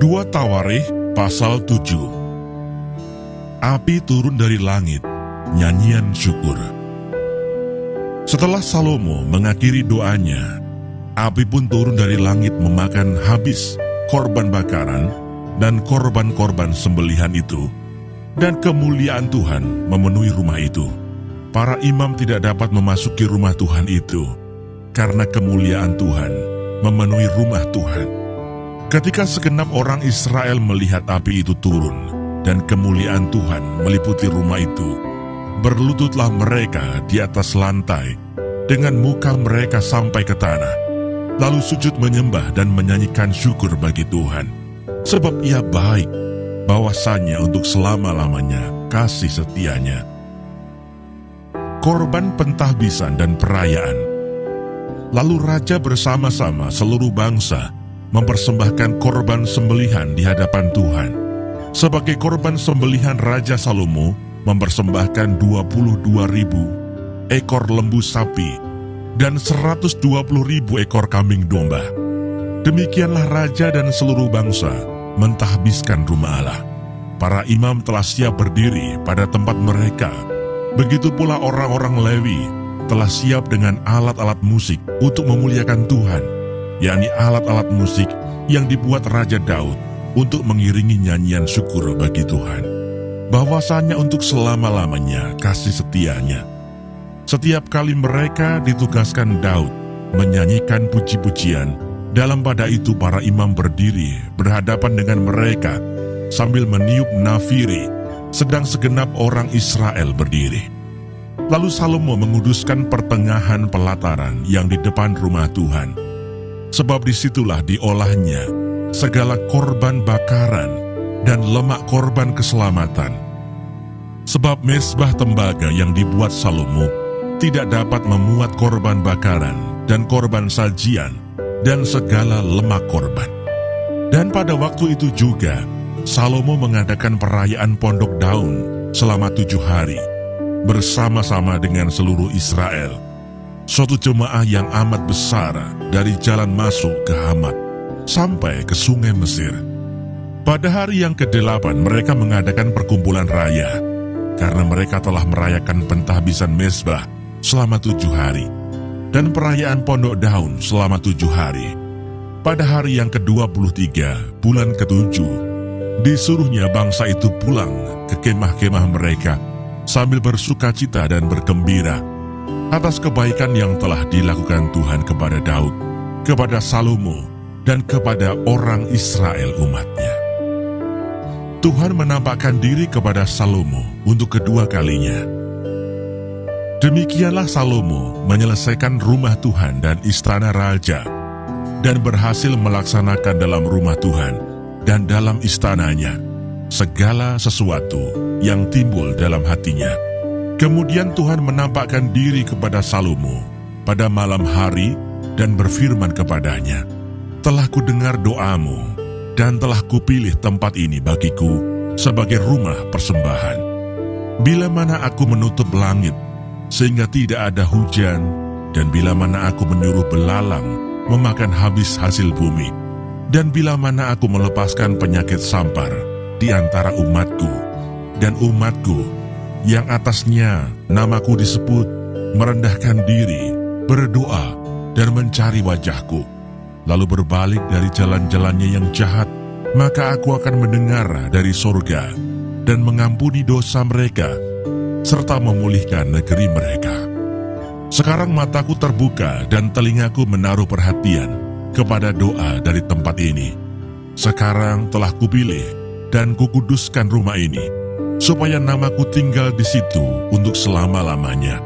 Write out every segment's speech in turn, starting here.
2 Tawarikh pasal 7. Api turun dari langit, nyanyian syukur. Setelah Salomo mengakhiri doanya, api pun turun dari langit memakan habis korban bakaran dan korban-korban sembelihan itu, dan kemuliaan Tuhan memenuhi rumah itu. Para imam tidak dapat memasuki rumah Tuhan itu, karena kemuliaan Tuhan memenuhi rumah Tuhan. Ketika segenap orang Israel melihat api itu turun, dan kemuliaan Tuhan meliputi rumah itu, berlututlah mereka di atas lantai, dengan muka mereka sampai ke tanah, lalu sujud menyembah dan menyanyikan syukur bagi Tuhan, sebab Ia baik, bahwasanya untuk selama-lamanya kasih setianya. Korban pentahbisan dan perayaan. Lalu raja bersama-sama seluruh bangsa mempersembahkan korban sembelihan di hadapan Tuhan. Sebagai korban sembelihan, Raja Salomo mempersembahkan 22.000 ekor lembu sapi dan 120.000 ekor kambing domba. Demikianlah raja dan seluruh bangsa mentahbiskan rumah Allah. Para imam telah siap berdiri pada tempat mereka. Begitu pula orang-orang Lewi telah siap dengan alat-alat musik untuk memuliakan Tuhan, yakni alat-alat musik yang dibuat Raja Daud untuk mengiringi nyanyian syukur bagi Tuhan, bahwasanya untuk selama-lamanya kasih setianya. Setiap kali mereka ditugaskan Daud menyanyikan puji-pujian, dalam pada itu para imam berdiri berhadapan dengan mereka sambil meniup nafiri, sedang segenap orang Israel berdiri. Lalu Salomo menguduskan pertengahan pelataran yang di depan rumah Tuhan, sebab disitulah diolahnya segala korban bakaran dan lemak korban keselamatan. Sebab mezbah tembaga yang dibuat Salomo tidak dapat memuat korban bakaran dan korban sajian dan segala lemak korban. Dan pada waktu itu juga Salomo mengadakan perayaan Pondok Daun selama 7 hari, bersama-sama dengan seluruh Israel, suatu jemaah yang amat besar dari jalan masuk ke Hamat sampai ke sungai Mesir. Pada hari yang ke-8 mereka mengadakan perkumpulan raya, karena mereka telah merayakan pentahbisan mezbah selama 7 hari, dan perayaan Pondok Daun selama 7 hari. Pada hari yang ke-23 bulan ke-7, disuruhnya bangsa itu pulang ke kemah-kemah mereka sambil bersukacita dan bergembira atas kebaikan yang telah dilakukan Tuhan kepada Daud, kepada Salomo, dan kepada orang Israel umatnya. Tuhan menampakkan diri kepada Salomo untuk kedua kalinya. Demikianlah Salomo menyelesaikan rumah Tuhan dan istana raja, dan berhasil melaksanakan dalam rumah Tuhan dan dalam istananya segala sesuatu yang timbul dalam hatinya. Kemudian Tuhan menampakkan diri kepada Salomo pada malam hari dan berfirman kepadanya, "Telah kudengar doamu dan telah kupilih tempat ini bagiku sebagai rumah persembahan. Bila mana aku menutup langit sehingga tidak ada hujan, dan bila mana aku menyuruh belalang memakan habis hasil bumi, dan bila mana aku melepaskan penyakit sampar di antara umatku, dan umatku yang atasnya namaku disebut merendahkan diri, berdoa, dan mencari wajahku, lalu berbalik dari jalan-jalannya yang jahat, maka aku akan mendengar dari sorga dan mengampuni dosa mereka, serta memulihkan negeri mereka. Sekarang mataku terbuka dan telingaku menaruh perhatian kepada doa dari tempat ini. Sekarang telah kupilih dan kukuduskan rumah ini, supaya namaku tinggal di situ untuk selama-lamanya.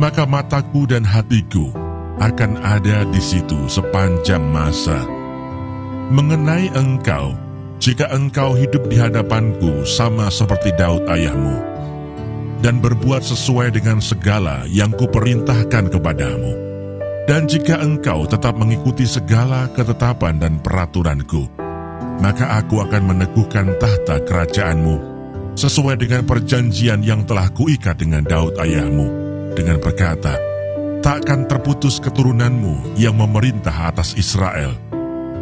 Maka mataku dan hatiku akan ada di situ sepanjang masa. Mengenai engkau, jika engkau hidup di hadapanku sama seperti Daud ayahmu, dan berbuat sesuai dengan segala yang kuperintahkan kepadamu, dan jika engkau tetap mengikuti segala ketetapan dan peraturanku, maka aku akan meneguhkan tahta kerajaanmu sesuai dengan perjanjian yang telah kuikat dengan Daud ayahmu, dengan berkata, takkan terputus keturunanmu yang memerintah atas Israel,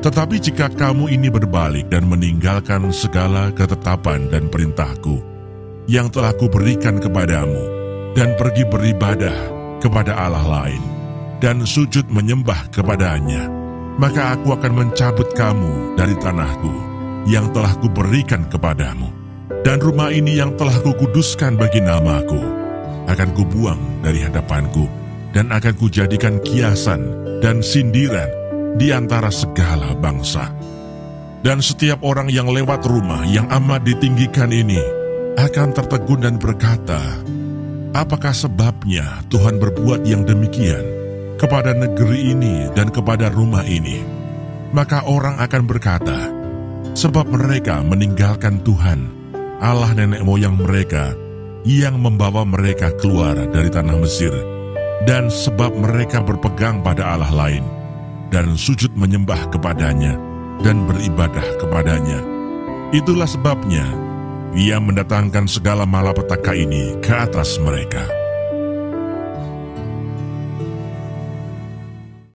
Tetapi jika kamu ini berbalik dan meninggalkan segala ketetapan dan perintahku yang telah kuberikan kepadamu, dan pergi beribadah kepada Allah lain, dan sujud menyembah kepadanya, maka aku akan mencabut kamu dari tanahku yang telah kuberikan kepadamu, dan rumah ini yang telah kukuduskan bagi namaku akan kubuang dari hadapanku, dan akan kujadikan kiasan dan sindiran di antara segala bangsa. Dan setiap orang yang lewat rumah yang amat ditinggikan ini akan tertegun dan berkata, apakah sebabnya Tuhan berbuat yang demikian kepada negeri ini dan kepada rumah ini? Maka orang akan berkata, sebab mereka meninggalkan Tuhan, Allah nenek moyang mereka, yang membawa mereka keluar dari tanah Mesir, dan sebab mereka berpegang pada Allah lain, dan sujud menyembah kepadanya, dan beribadah kepadanya. Itulah sebabnya Ia mendatangkan segala malapetaka ini ke atas mereka.